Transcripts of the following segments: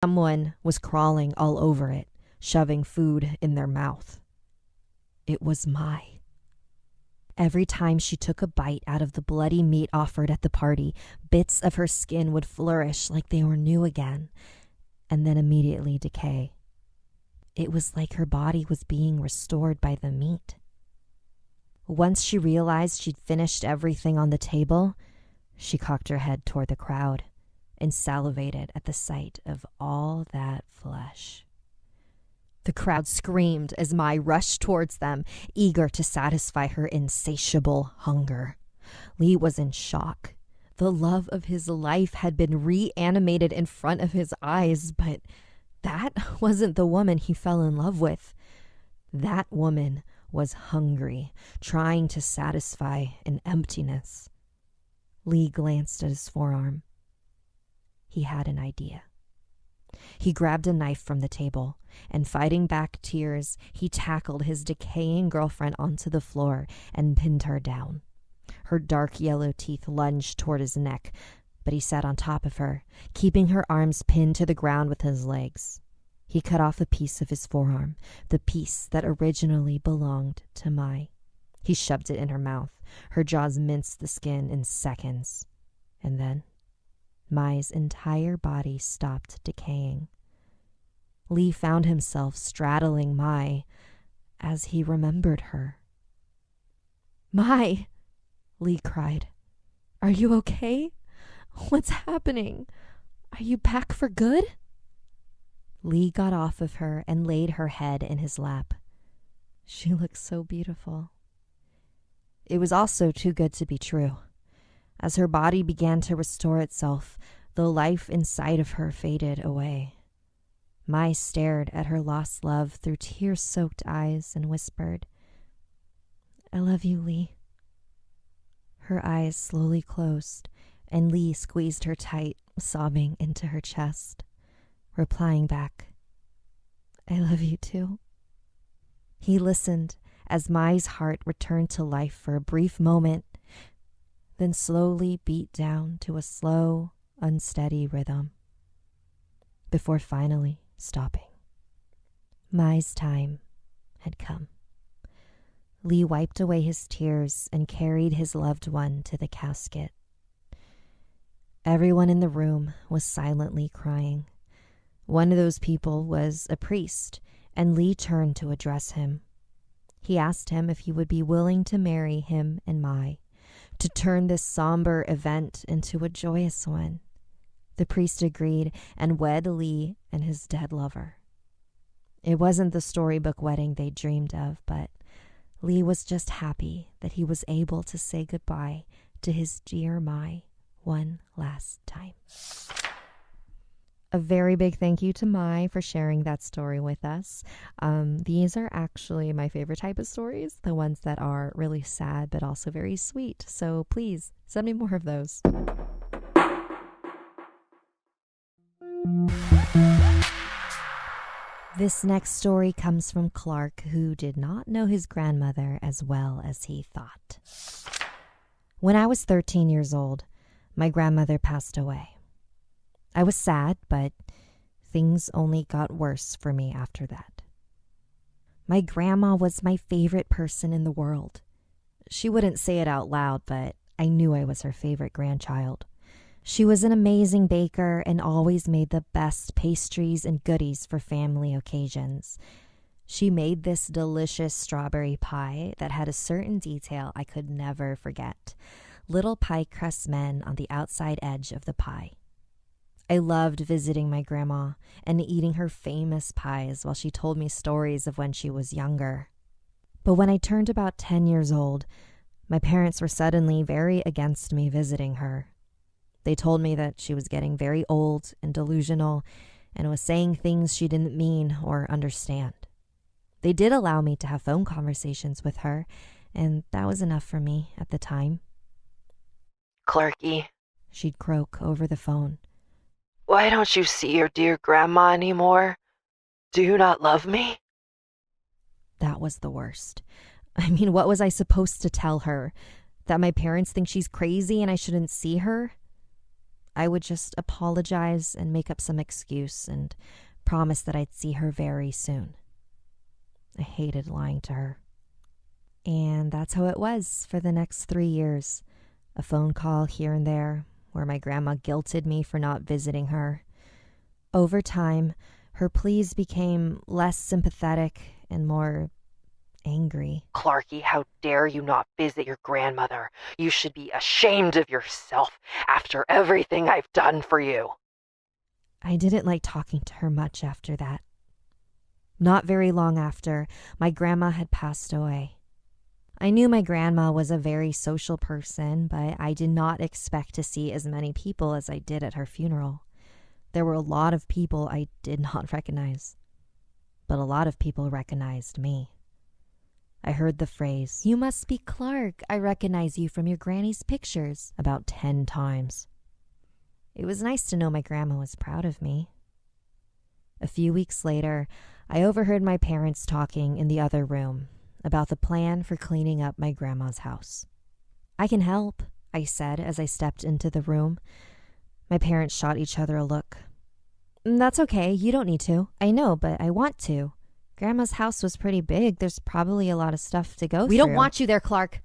Someone was crawling all over it, shoving food in their mouth. It was Mai. Every time she took a bite out of the bloody meat offered at the party, bits of her skin would flourish like they were new again, and then immediately decay. It was like her body was being restored by the meat. Once she realized she'd finished everything on the table, she cocked her head toward the crowd and salivated at the sight of all that flesh. The crowd screamed as Mai rushed towards them, eager to satisfy her insatiable hunger. Lee was in shock. The love of his life had been reanimated in front of his eyes, but that wasn't the woman he fell in love with. That woman was hungry, trying to satisfy an emptiness. Lee glanced at his forearm. He had an idea. He grabbed a knife from the table, and fighting back tears, he tackled his decaying girlfriend onto the floor and pinned her down. Her dark yellow teeth lunged toward his neck, but he sat on top of her, keeping her arms pinned to the ground with his legs. He cut off a piece of his forearm, the piece that originally belonged to Mai. He shoved it in her mouth. Her jaws minced the skin in seconds. And then Mai's entire body stopped decaying. Lee found himself straddling Mai as he remembered her. "Mai!" Lee cried. "Are you okay? What's happening? Are you back for good?" Lee got off of her and laid her head in his lap. She looked so beautiful. It was also too good to be true. As her body began to restore itself, the life inside of her faded away. Mai stared at her lost love through tear-soaked eyes and whispered, "I love you, Lee." Her eyes slowly closed, and Lee squeezed her tight, sobbing into her chest, replying back, "I love you too." He listened as Mai's heart returned to life for a brief moment, then slowly beat down to a slow, unsteady rhythm, before finally stopping. Mai's time had come. Lee wiped away his tears and carried his loved one to the casket. Everyone in the room was silently crying. One of those people was a priest, and Lee turned to address him. He asked him if he would be willing to marry him and Mai, to turn this somber event into a joyous one. The priest agreed and wed Lee and his dead lover. It wasn't the storybook wedding they dreamed of, but Lee was just happy that he was able to say goodbye to his dear Mai one last time. A very big thank you to Mai for sharing that story with us. These are actually my favorite type of stories, the ones that are really sad but also very sweet. So please send me more of those. This next story comes from Clark, who did not know his grandmother as well as he thought. When I was 13 years old, my grandmother passed away. I was sad, but things only got worse for me after that. My grandma was my favorite person in the world. She wouldn't say it out loud, but I knew I was her favorite grandchild. She was an amazing baker and always made the best pastries and goodies for family occasions. She made this delicious strawberry pie that had a certain detail I could never forget. Little pie crust men on the outside edge of the pie. I loved visiting my grandma and eating her famous pies while she told me stories of when she was younger. But when I turned about 10 years old, my parents were suddenly very against me visiting her. They told me that she was getting very old and delusional and was saying things she didn't mean or understand. They did allow me to have phone conversations with her, and that was enough for me at the time. "Clarky," she'd croak over the phone. "why don't you see your dear grandma anymore? Do you not love me?" That was the worst. I mean, what was I supposed to tell her? That my parents think she's crazy and I shouldn't see her? I would just apologize and make up some excuse and promise that I'd see her very soon. I hated lying to her. And that's how it was for the next 3 years. A phone call here and there where my grandma guilted me for not visiting her. Over time, her pleas became less sympathetic and more angry. Clarky, how dare you not visit your grandmother? You should be ashamed of yourself after everything I've done for you. I didn't like talking to her much after that. Not very long after, my grandma had passed away. I knew my grandma was a very social person, but I did not expect to see as many people as I did at her funeral. There were a lot of people I did not recognize, but a lot of people recognized me. I heard the phrase, "You must be Clark. I recognize you from your granny's pictures," about 10 times. It was nice to know my grandma was proud of me. A few weeks later, I overheard my parents talking in the other room about the plan for cleaning up my grandma's house. "I can help," I said as I stepped into the room. My parents shot each other a look. "That's okay, you don't need to." "I know, but I want to. Grandma's house was pretty big. There's probably a lot of stuff to go through." "We don't want you there, Clark."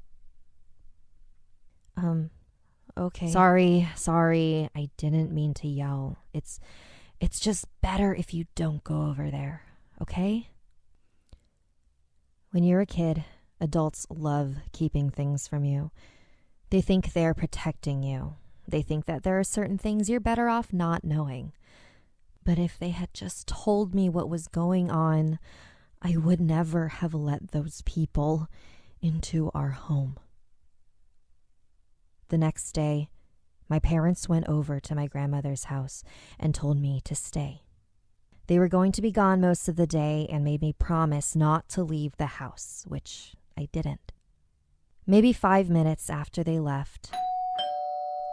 Okay. Sorry. I didn't mean to yell. It's just better if you don't go over there, okay? When you're a kid, adults love keeping things from you. They think they're protecting you. They think that there are certain things you're better off not knowing. But if they had just told me what was going on, I would never have let those people into our home. The next day, my parents went over to my grandmother's house and told me to stay. They were going to be gone most of the day and made me promise not to leave the house, which I didn't. Maybe 5 minutes after they left,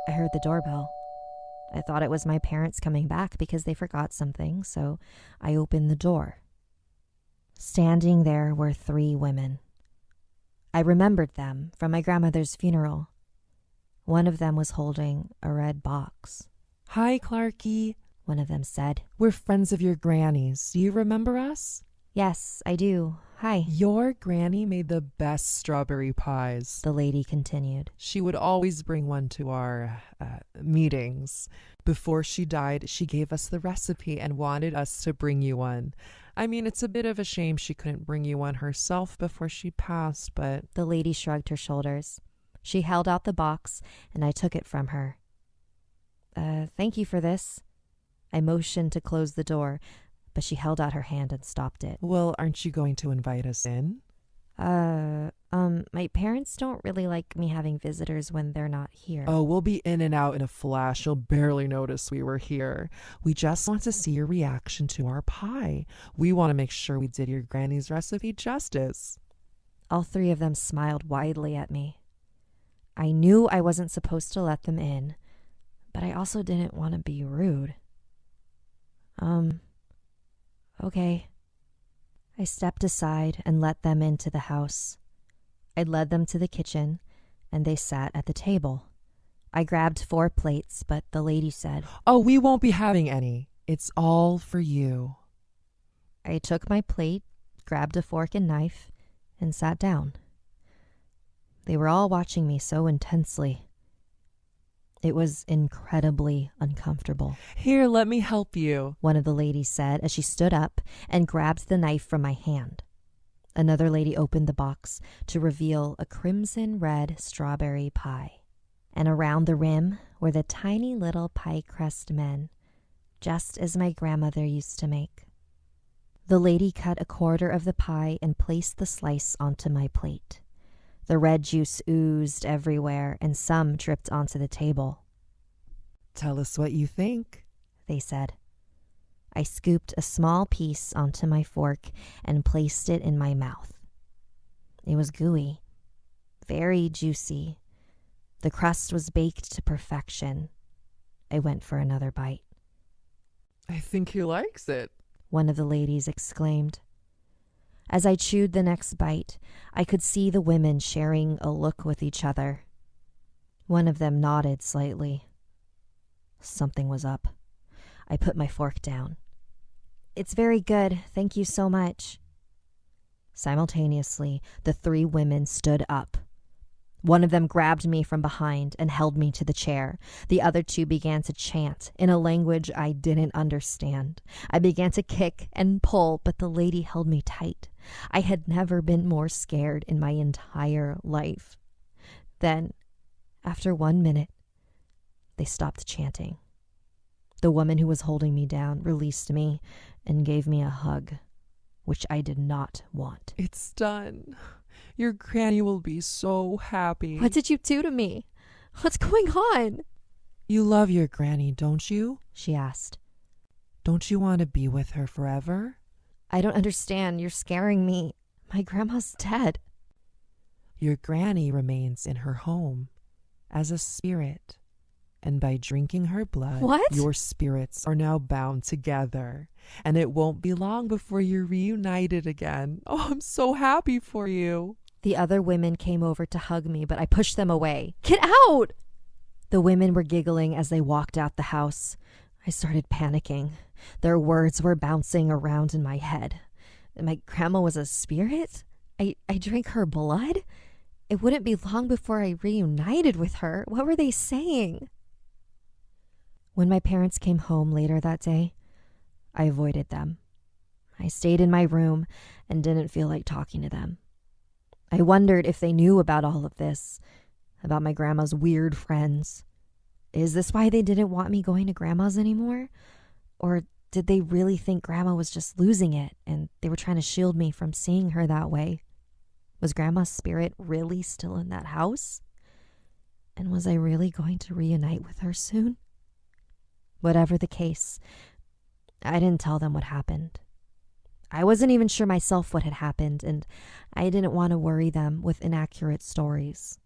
I heard the doorbell. I thought it was my parents coming back because they forgot something, so I opened the door. Standing there were 3 women. I remembered them from my grandmother's funeral. One of them was holding a red box. "Hi, Clarky," one of them said. "We're friends of your granny's. Do you remember us?" "Yes, I do. Hi," "Your granny made the best strawberry pies," the lady continued. "She would always bring one to our meetings. Before she died, she gave us the recipe and wanted us to bring you one. I mean, it's a bit of a shame she couldn't bring you one herself before she passed, but..." The lady shrugged her shoulders. She held out the box, and I took it from her. Thank you for this." I motioned to close the door, but she held out her hand and stopped it. "Well, aren't you going to invite us in?" My parents don't really like me having visitors when they're not here." "Oh, we'll be in and out in a flash. You'll barely notice we were here. We just want to see your reaction to our pie. We want to make sure we did your granny's recipe justice." All 3 of them smiled widely at me. I knew I wasn't supposed to let them in, but I also didn't want to be rude. Okay. I stepped aside and let them into the house. I led them to the kitchen, and they sat at the table. I grabbed 4 plates, but the lady said, "Oh, we won't be having any. It's all for you." I took my plate, grabbed a fork and knife, and sat down. They were all watching me so intensely. It was incredibly uncomfortable. "Here, let me help you," one of the ladies said as she stood up and grabbed the knife from my hand. Another lady opened the box to reveal a crimson red strawberry pie. And around the rim were the tiny little pie crust men, just as my grandmother used to make. The lady cut a quarter of the pie and placed the slice onto my plate. The red juice oozed everywhere, and some dripped onto the table. "Tell us what you think," they said. I scooped a small piece onto my fork and placed it in my mouth. It was gooey, very juicy. The crust was baked to perfection. I went for another bite. "I think he likes it," one of the ladies exclaimed. As I chewed the next bite, I could see the women sharing a look with each other. One of them nodded slightly. Something was up. I put my fork down. It's very good. Thank you so much. Simultaneously, the 3 women stood up. One of them grabbed me from behind and held me to the chair. The other 2 began to chant in a language I didn't understand. I began to kick and pull, but the lady held me tight. I had never been more scared in my entire life. Then, after 1 minute, they stopped chanting. The woman who was holding me down released me and gave me a hug, which I did not want. It's done. Your granny will be so happy. What did you do to me? What's going on? You love your granny, don't you? She asked. Don't you want to be with her forever? I don't understand. You're scaring me. My grandma's dead. Your granny remains in her home as a spirit. And by drinking her blood, What? Your spirits are now bound together. And it won't be long before you're reunited again. Oh, I'm so happy for you. The other women came over to hug me, but I pushed them away. Get out! The women were giggling as they walked out the house. I started panicking. Their words were bouncing around in my head. My grandma was a spirit? I drank her blood? It wouldn't be long before I reunited with her. What were they saying? When my parents came home later that day, I avoided them. I stayed in my room and didn't feel like talking to them. I wondered if they knew about all of this, about my grandma's weird friends. Is this why they didn't want me going to grandma's anymore? Or did they really think grandma was just losing it and they were trying to shield me from seeing her that way? Was grandma's spirit really still in that house? And was I really going to reunite with her soon? Whatever the case, I didn't tell them what happened. I wasn't even sure myself what had happened, and I didn't want to worry them with inaccurate stories.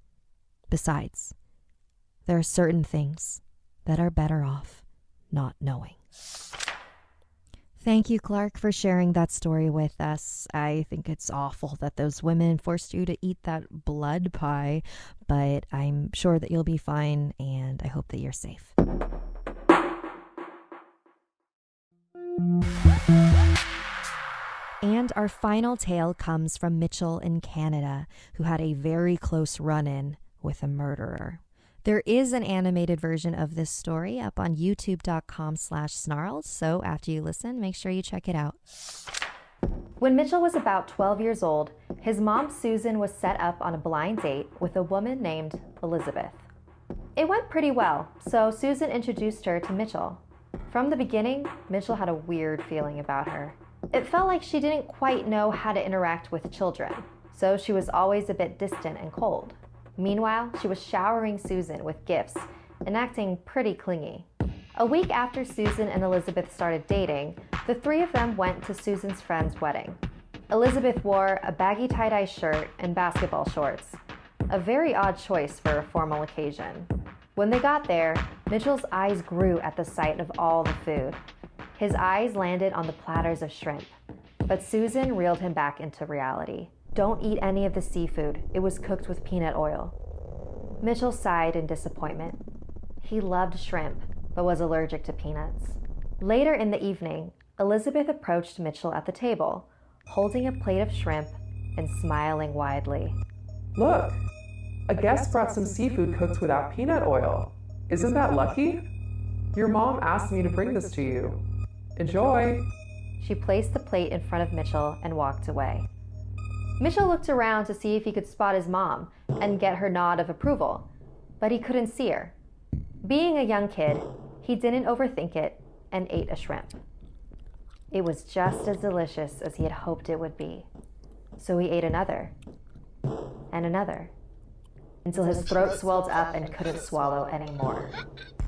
Besides, there are certain things that are better off not knowing. Thank you, Clark, for sharing that story with us. I think it's awful that those women forced you to eat that blood pie, but I'm sure that you'll be fine, and I hope that you're safe. And our final tale comes from Mitchell in Canada, who had a very close run-in with a murderer. There is an animated version of this story up on youtube.com/snarls, so after you listen, make sure you check it out. When Mitchell was about 12 years old, his mom Susan was set up on a blind date with a woman named Elizabeth. It went pretty well, so Susan introduced her to Mitchell. From the beginning, Mitchell had a weird feeling about her. It felt like she didn't quite know how to interact with children, so she was always a bit distant and cold. Meanwhile, she was showering Susan with gifts and acting pretty clingy. A week after Susan and Elizabeth started dating, the 3 of them went to Susan's friend's wedding. Elizabeth wore a baggy tie-dye shirt and basketball shorts, a very odd choice for a formal occasion. When they got there, Mitchell's eyes grew at the sight of all the food. His eyes landed on the platters of shrimp, but Susan reeled him back into reality. Don't eat any of the seafood. It was cooked with peanut oil. Mitchell sighed in disappointment. He loved shrimp, but was allergic to peanuts. Later in the evening, Elizabeth approached Mitchell at the table, holding a plate of shrimp and smiling widely. Look, a guest brought some seafood cooked without peanut oil. Isn't that lucky? Your mom asked me to bring this to you. Enjoy. She placed the plate in front of Mitchell and walked away. Mitchell looked around to see if he could spot his mom and get her nod of approval, but he couldn't see her. Being a young kid, he didn't overthink it and ate a shrimp. It was just as delicious as he had hoped it would be. So he ate another and another until his throat swelled up and couldn't swallow anymore.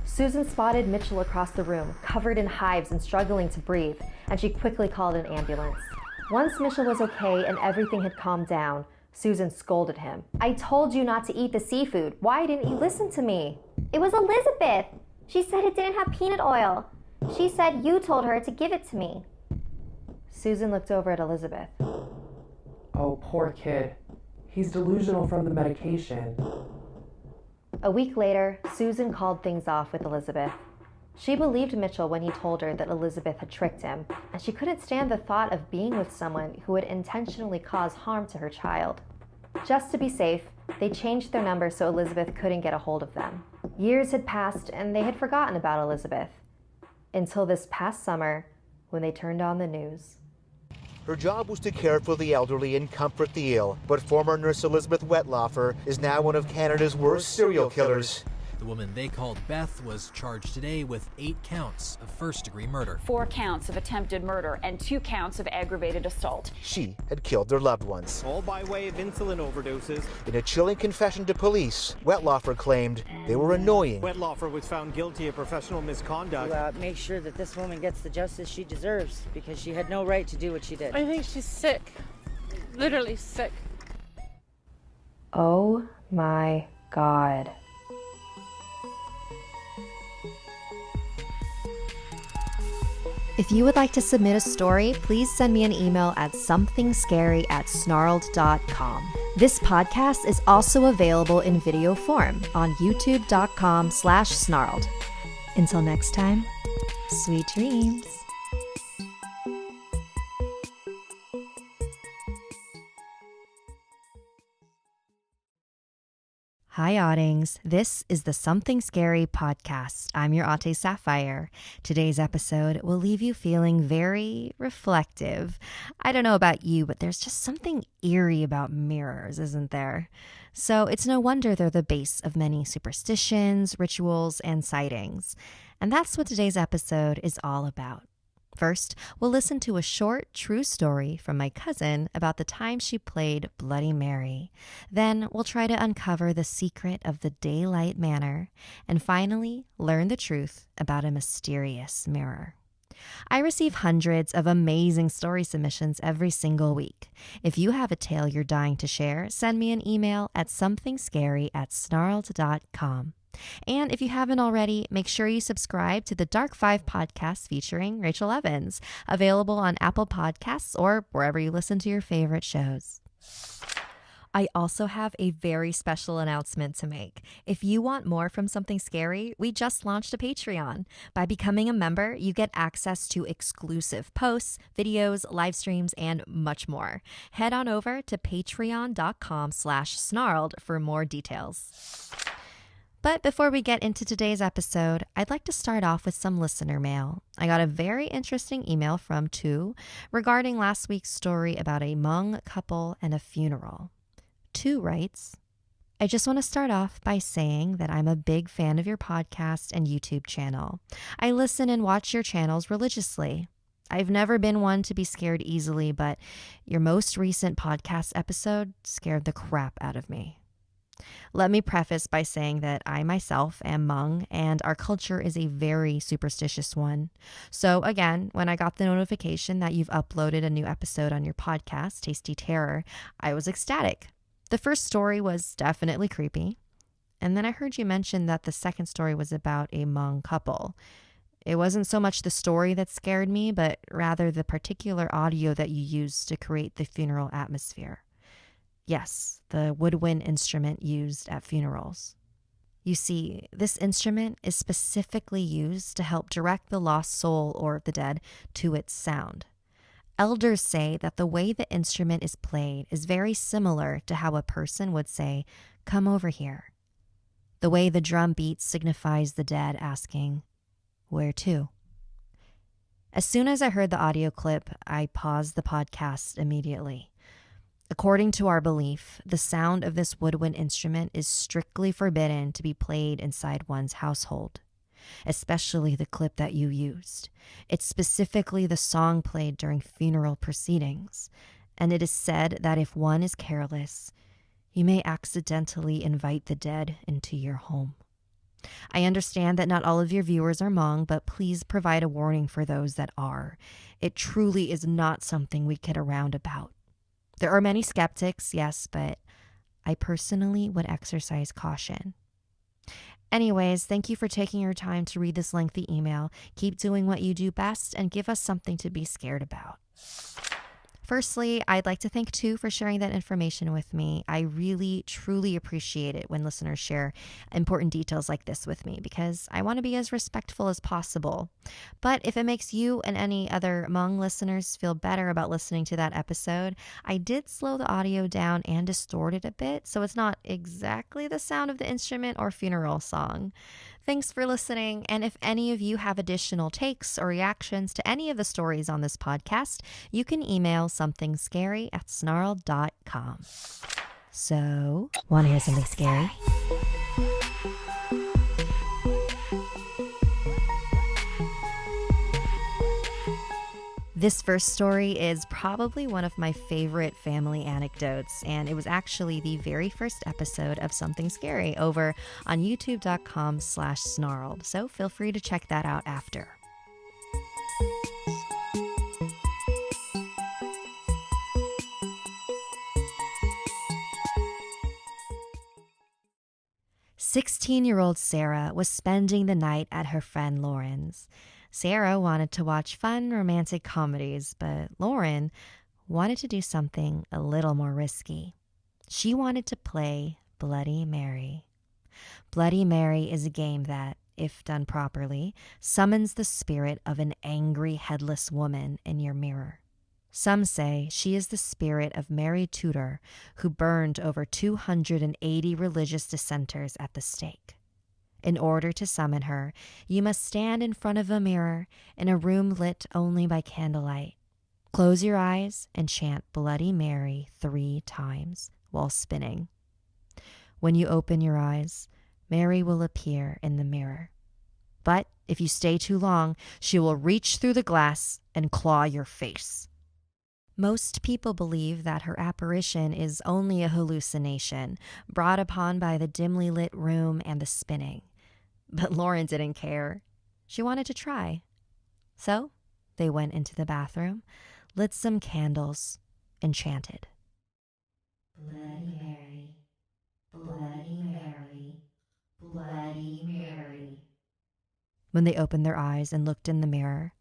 Susan spotted Mitchell across the room, covered in hives and struggling to breathe, and she quickly called an ambulance. Once Mitchell was okay and everything had calmed down, Susan scolded him. I told you not to eat the seafood. Why didn't you listen to me? It was Elizabeth. She said it didn't have peanut oil. She said you told her to give it to me. Susan looked over at Elizabeth. Oh, poor kid. He's delusional from the medication. A week later, Susan called things off with Elizabeth. She believed Mitchell when he told her that Elizabeth had tricked him, and she couldn't stand the thought of being with someone who would intentionally cause harm to her child. Just to be safe, they changed their number so Elizabeth couldn't get a hold of them. Years had passed and they had forgotten about Elizabeth. Until this past summer, when they turned on the news. Her job was to care for the elderly and comfort the ill, but former nurse Elizabeth Wetlaufer is now one of Canada's worst serial killers. The woman they called Beth was charged today with 8 counts of first-degree murder. 4 counts of attempted murder and 2 counts of aggravated assault. She had killed their loved ones. All by way of insulin overdoses. In a chilling confession to police, Wetlaufer claimed they were annoying. Wetlaufer was found guilty of professional misconduct. Make sure that this woman gets the justice she deserves because she had no right to do what she did. I think she's sick. Literally sick. Oh my God. If you would like to submit a story, please send me an email at somethingscary@snarled.com. This podcast is also available in video form on youtube.com/snarled. Until next time, sweet dreams. Hi, Oddings. This is the Something Scary podcast. I'm your Ate Sapphire. Today's episode will leave you feeling very reflective. I don't know about you, but there's just something eerie about mirrors, isn't there? So it's no wonder they're the base of many superstitions, rituals, and sightings. And that's what today's episode is all about. First, we'll listen to a short, true story from my cousin about the time she played Bloody Mary. Then we'll try to uncover the secret of the Daylight Manor. And finally, learn the truth about a mysterious mirror. I receive hundreds of amazing story submissions every single week. If you have a tale you're dying to share, send me an email at somethingscary@snarled.com. And if you haven't already, make sure you subscribe to the Dark 5 podcast featuring Rachel Evans, available on Apple Podcasts or wherever you listen to your favorite shows. I also have a very special announcement to make. If you want more from Something Scary, we just launched a Patreon. By becoming a member, you get access to exclusive posts, videos, live streams, and much more. Head on over to patreon.com/snarled for more details. But before we get into today's episode, I'd like to start off with some listener mail. I got a very interesting email from Tu regarding last week's story about a Hmong couple and a funeral. Tu writes, I just want to start off by saying that I'm a big fan of your podcast and YouTube channel. I listen and watch your channels religiously. I've never been one to be scared easily, but your most recent podcast episode scared the crap out of me. Let me preface by saying that I myself am Hmong, and our culture is a very superstitious one. So again, when I got the notification that you've uploaded a new episode on your podcast, Tasty Terror, I was ecstatic. The first story was definitely creepy. And then I heard you mention that the second story was about a Hmong couple. It wasn't so much the story that scared me, but rather the particular audio that you used to create the funeral atmosphere. Yes, the woodwind instrument used at funerals. You see, this instrument is specifically used to help direct the lost soul or the dead to its sound. Elders say that the way the instrument is played is very similar to how a person would say, "Come over here." The way the drum beat signifies the dead asking, "Where to?" As soon as I heard the audio clip, I paused the podcast immediately. According to our belief, the sound of this woodwind instrument is strictly forbidden to be played inside one's household, especially the clip that you used. It's specifically the song played during funeral proceedings, and it is said that if one is careless, you may accidentally invite the dead into your home. I understand that not all of your viewers are Hmong, but please provide a warning for those that are. It truly is not something we kid around about. There are many skeptics, yes, but I personally would exercise caution. Anyways, thank you for taking your time to read this lengthy email. Keep doing what you do best and give us something to be scared about. Firstly, I'd like to thank Tu for sharing that information with me. I really, truly appreciate it when listeners share important details like this with me because I want to be as respectful as possible. But if it makes you and any other Hmong listeners feel better about listening to that episode, I did slow the audio down and distort it a bit, so it's not exactly the sound of the instrument or funeral song. Thanks for listening, and if any of you have additional takes or reactions to any of the stories on this podcast, you can email somethingscary@snarled.com. So, want to hear something scary? This first story is probably one of my favorite family anecdotes, and it was actually the very first episode of Something Scary over on youtube.com/snarled, so feel free to check that out after. "16-year-old Sarah was spending the night at her friend Lauren's. Sarah wanted to watch fun romantic comedies, but Lauren wanted to do something a little more risky. She wanted to play Bloody Mary. Bloody Mary is a game that, if done properly, summons the spirit of an angry headless woman in your mirror. Some say she is the spirit of Mary Tudor, who burned over 280 religious dissenters at the stake. In order to summon her, you must stand in front of a mirror in a room lit only by candlelight. Close your eyes and chant Bloody Mary 3 times while spinning. When you open your eyes, Mary will appear in the mirror. But if you stay too long, she will reach through the glass and claw your face. Most people believe that her apparition is only a hallucination, brought upon by the dimly lit room and the spinning. But Lauren didn't care. She wanted to try. So they went into the bathroom, lit some candles, and chanted. Bloody Mary, Bloody Mary, Bloody Mary. When they opened their eyes and looked in the mirror,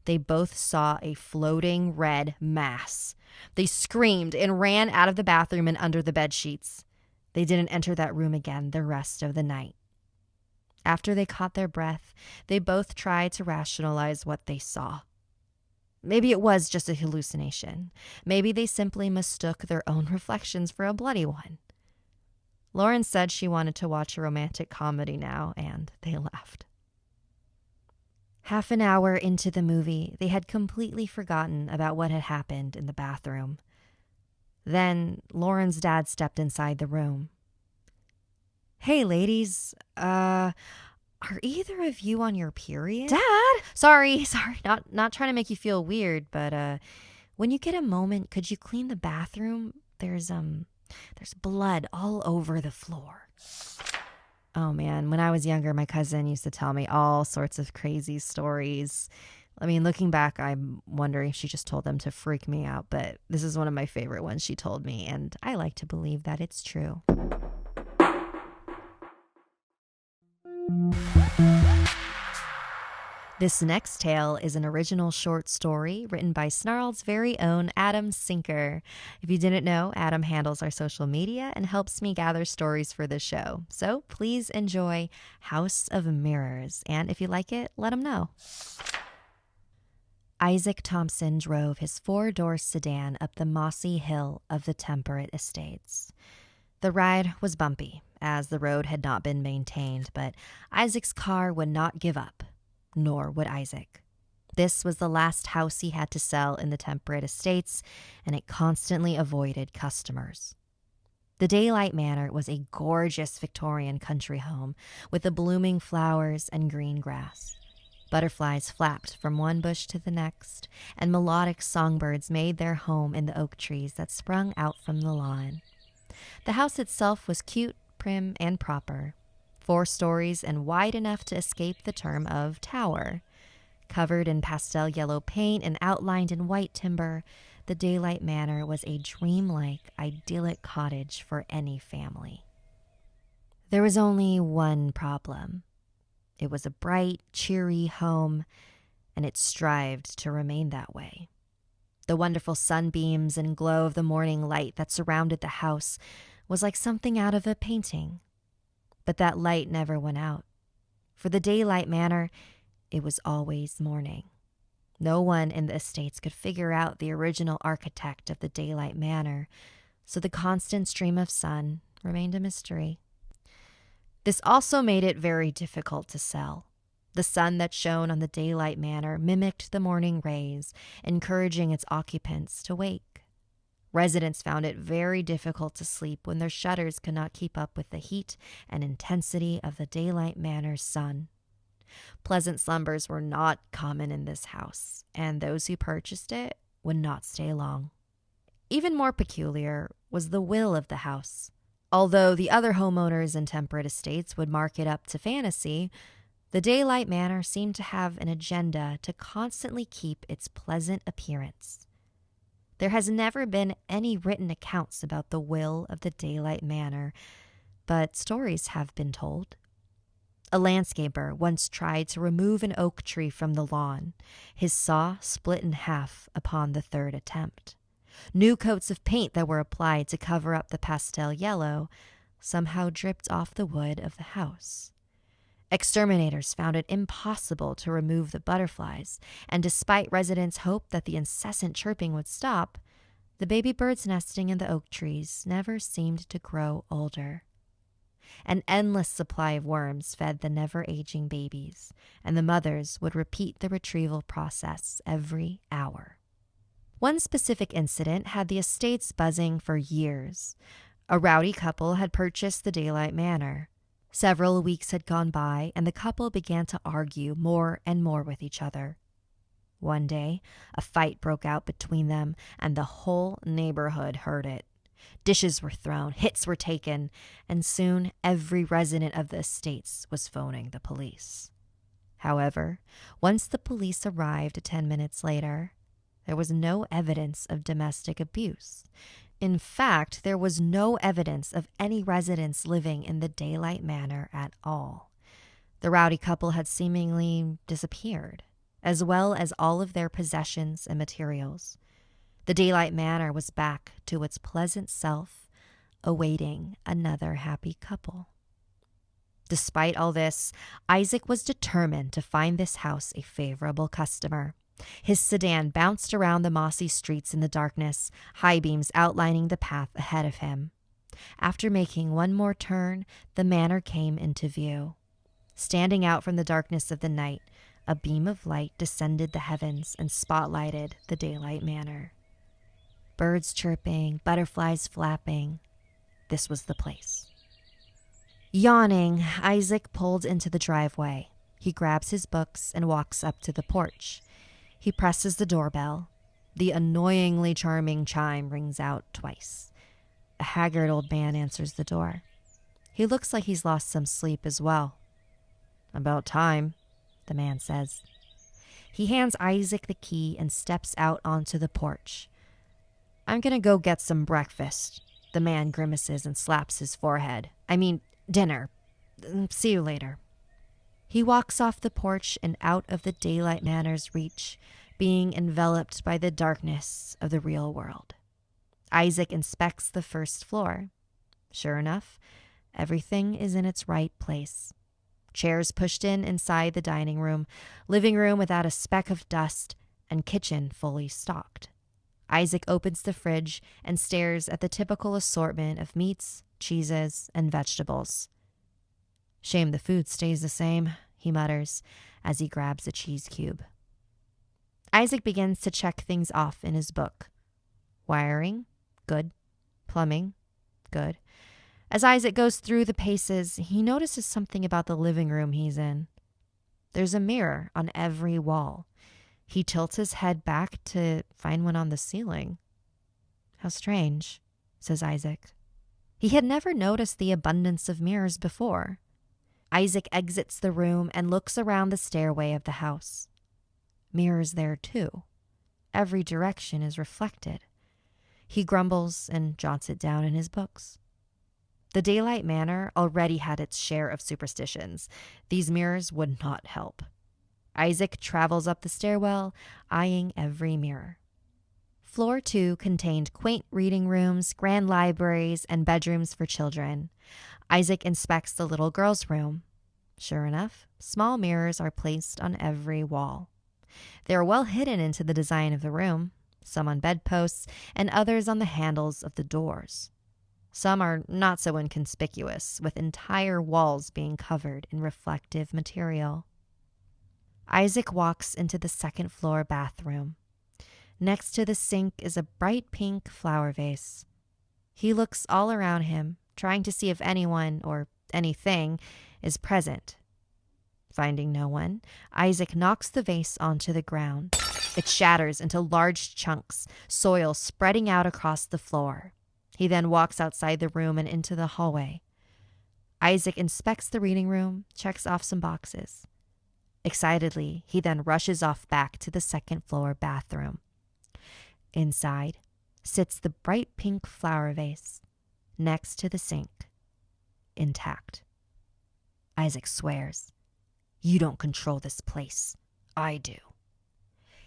they both saw a floating red mass. They screamed and ran out of the bathroom and under the bed sheets. They didn't enter that room again the rest of the night. After they caught their breath, they both tried to rationalize what they saw. Maybe it was just a hallucination. Maybe they simply mistook their own reflections for a bloody one. Lauren said she wanted to watch a romantic comedy now, and they laughed. Half an hour into the movie, they had completely forgotten about what had happened in the bathroom. Then Lauren's dad stepped inside the room. "Hey, ladies, are either of you on your period?" "Dad!" Sorry, not trying to make you feel weird, but when you get a moment, could you clean the bathroom? There's blood all over the floor. Oh man, when I was younger, my cousin used to tell me all sorts of crazy stories. I mean, looking back, I'm wondering if she just told them to freak me out, but this is one of my favorite ones she told me, and I like to believe that it's true. This next tale is an original short story written by Snarled's very own Adam Sinker. If you didn't know, Adam handles our social media and helps me gather stories for the show. So please enjoy House of Mirrors, and if you like it, let him know. Isaac Thompson drove his 4-door sedan up the mossy hill of the Temperate Estates. The ride was bumpy, as the road had not been maintained, but Isaac's car would not give up. Nor would Isaac. This was the last house he had to sell in the Temperate Estates, and it constantly avoided customers. The Daylight Manor was a gorgeous Victorian country home with the blooming flowers and green grass. Butterflies flapped from one bush to the next, and melodic songbirds made their home in the oak trees that sprung out from the lawn. The house itself was cute, prim, and proper. 4 stories and wide enough to escape the term of tower. Covered in pastel yellow paint and outlined in white timber, the Daylight Manor was a dreamlike, idyllic cottage for any family. There was only one problem. It was a bright, cheery home, and it strived to remain that way. The wonderful sunbeams and glow of the morning light that surrounded the house was like something out of a painting. But that light never went out. For the Daylight Manor, it was always morning. No one in the estates could figure out the original architect of the Daylight Manor, so the constant stream of sun remained a mystery. This also made it very difficult to sell. The sun that shone on the Daylight Manor mimicked the morning rays, encouraging its occupants to wake. Residents found it very difficult to sleep when their shutters could not keep up with the heat and intensity of the Daylight Manor's sun. Pleasant slumbers were not common in this house, and those who purchased it would not stay long. Even more peculiar was the will of the house. Although the other homeowners in temperate estates would mark it up to fantasy, the Daylight Manor seemed to have an agenda to constantly keep its pleasant appearance. There has never been any written accounts about the will of the Daylight Manor, but stories have been told. A landscaper once tried to remove an oak tree from the lawn. His saw split in half upon the third attempt. New coats of paint that were applied to cover up the pastel yellow somehow dripped off the wood of the house. Exterminators found it impossible to remove the butterflies, and despite residents' hope that the incessant chirping would stop, the baby birds nesting in the oak trees never seemed to grow older. An endless supply of worms fed the never-aging babies, and the mothers would repeat the retrieval process every hour. One specific incident had the estates buzzing for years. A rowdy couple had purchased the Daylight Manor. Several weeks had gone by, and the couple began to argue more and more with each other. One day, a fight broke out between them, and the whole neighborhood heard it. Dishes were thrown, hits were taken, and soon every resident of the estates was phoning the police. However, once the police arrived 10 minutes later, there was no evidence of domestic abuse. In fact, there was no evidence of any residents living in the Daylight Manor at all. The rowdy couple had seemingly disappeared, as well as all of their possessions and materials. The Daylight Manor was back to its pleasant self, awaiting another happy couple. Despite all this, Isaac was determined to find this house a favorable customer. His sedan bounced around the mossy streets in the darkness, high beams outlining the path ahead of him. After making one more turn, the manor came into view. Standing out from the darkness of the night, a beam of light descended the heavens and spotlighted the Daylight Manor. Birds chirping, butterflies flapping. This was the place. Yawning, Isaac pulled into the driveway. He grabs his books and walks up to the porch. He presses the doorbell. The annoyingly charming chime rings out twice. A haggard old man answers the door. He looks like he's lost some sleep as well. "About time," the man says. He hands Isaac the key and steps out onto the porch. "I'm gonna go get some breakfast." The man grimaces and slaps his forehead. "I mean, dinner. See you later." He walks off the porch and out of the Daylight Manor's reach, being enveloped by the darkness of the real world. Isaac inspects the first floor. Sure enough, everything is in its right place. Chairs pushed in inside the dining room, living room without a speck of dust, and kitchen fully stocked. Isaac opens the fridge and stares at the typical assortment of meats, cheeses, and vegetables. "Shame the food stays the same," he mutters as he grabs a cheese cube. Isaac begins to check things off in his book. Wiring, good. Plumbing, good. As Isaac goes through the paces, he notices something about the living room he's in. There's a mirror on every wall. He tilts his head back to find one on the ceiling. "How strange," says Isaac. He had never noticed the abundance of mirrors before. Isaac exits the room and looks around the stairway of the house. Mirrors there too. Every direction is reflected. He grumbles and jots it down in his books. The Daylight Manor already had its share of superstitions. These mirrors would not help. Isaac travels up the stairwell, eyeing every mirror. Floor 2 contained quaint reading rooms, grand libraries, and bedrooms for children. Isaac inspects the little girl's room. Sure enough, small mirrors are placed on every wall. They are well hidden into the design of the room, some on bedposts and others on the handles of the doors. Some are not so inconspicuous, with entire walls being covered in reflective material. Isaac walks into the second floor bathroom. Next to the sink is a bright pink flower vase. He looks all around him, trying to see if anyone or anything is present. Finding no one, Isaac knocks the vase onto the ground. It shatters into large chunks, soil spreading out across the floor. He then walks outside the room and into the hallway. Isaac inspects the reading room, checks off some boxes. Excitedly, he then rushes off back to the second floor bathroom. Inside sits the bright pink flower vase, next to the sink, intact. Isaac swears, "You don't control this place. I do."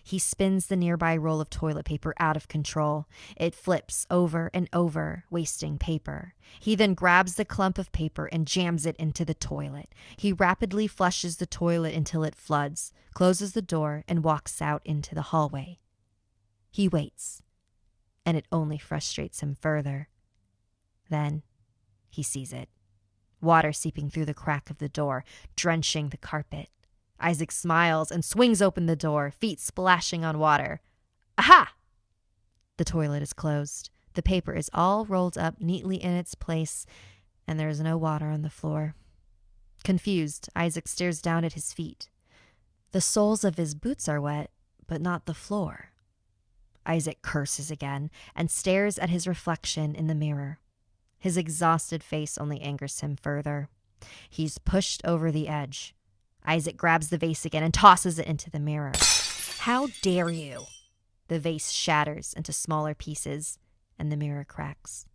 He spins the nearby roll of toilet paper out of control. It flips over and over, wasting paper. He then grabs the clump of paper and jams it into the toilet. He rapidly flushes the toilet until it floods, closes the door, and walks out into the hallway. He waits, and it only frustrates him further. Then he sees it. Water seeping through the crack of the door, drenching the carpet. Isaac smiles and swings open the door, feet splashing on water. Aha! The toilet is closed. The paper is all rolled up neatly in its place, and there is no water on the floor. Confused, Isaac stares down at his feet. The soles of his boots are wet, but not the floor. Isaac curses again and stares at his reflection in the mirror. His exhausted face only angers him further. He's pushed over the edge. Isaac grabs the vase again and tosses it into the mirror. How dare you? The vase shatters into smaller pieces, and the mirror cracks.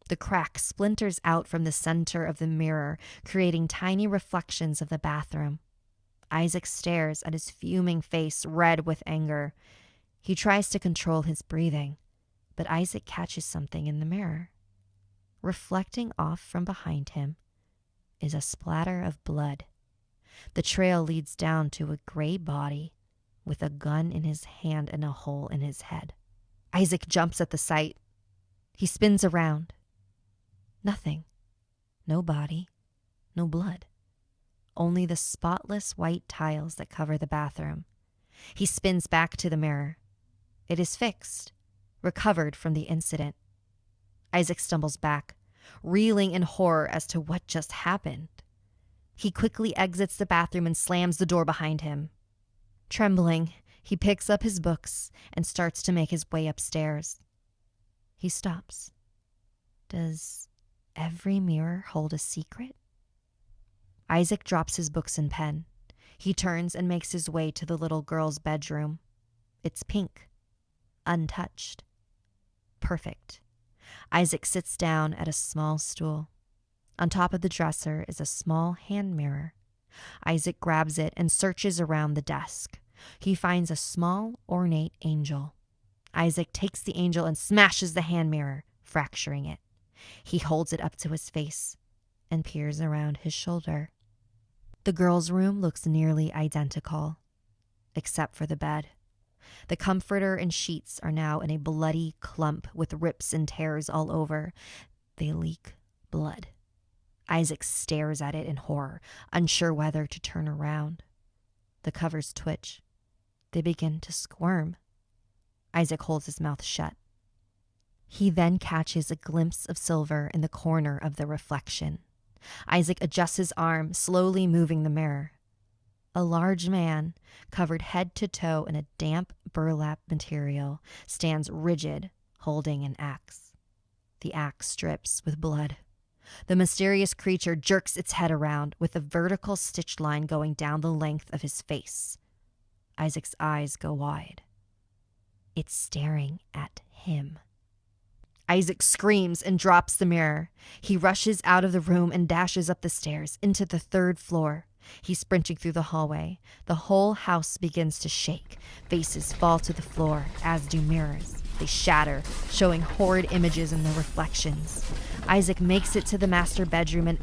The crack splinters out from the center of the mirror, creating tiny reflections of the bathroom. Isaac stares at his fuming face, red with anger. He tries to control his breathing, but Isaac catches something in the mirror. Reflecting off from behind him is a splatter of blood. The trail leads down to a gray body with a gun in his hand and a hole in his head. Isaac jumps at the sight. He spins around. Nothing. No body. No blood. Only the spotless white tiles that cover the bathroom. He spins back to the mirror. It is fixed, recovered from the incident. Isaac stumbles back, reeling in horror as to what just happened. He quickly exits the bathroom and slams the door behind him. Trembling, he picks up his books and starts to make his way upstairs. He stops. Does every mirror hold a secret? Isaac drops his books and pen. He turns and makes his way to the little girl's bedroom. It's pink, untouched, perfect. Isaac sits down at a small stool. On top of the dresser is a small hand mirror. Isaac grabs it and searches around the desk. He finds a small, ornate angel. Isaac takes the angel and smashes the hand mirror, fracturing it. He holds it up to his face and peers around his shoulder. The girl's room looks nearly identical, except for the bed. The comforter and sheets are now in a bloody clump with rips and tears all over. They leak blood. Isaac stares at it in horror, unsure whether to turn around. The covers twitch. They begin to squirm. Isaac holds his mouth shut. He then catches a glimpse of silver in the corner of the reflection. Isaac adjusts his arm, slowly moving the mirror. A large man, covered head to toe in a damp burlap material, stands rigid, holding an axe. The axe drips with blood. The mysterious creature jerks its head around, with a vertical stitch line going down the length of his face. Isaac's eyes go wide. It's staring at him. Isaac screams and drops the mirror. He rushes out of the room and dashes up the stairs into the third floor. He's sprinting through the hallway. The whole house begins to shake. Faces fall to the floor, as do mirrors. They shatter, showing horrid images in their reflections. Isaac makes it to the master bedroom and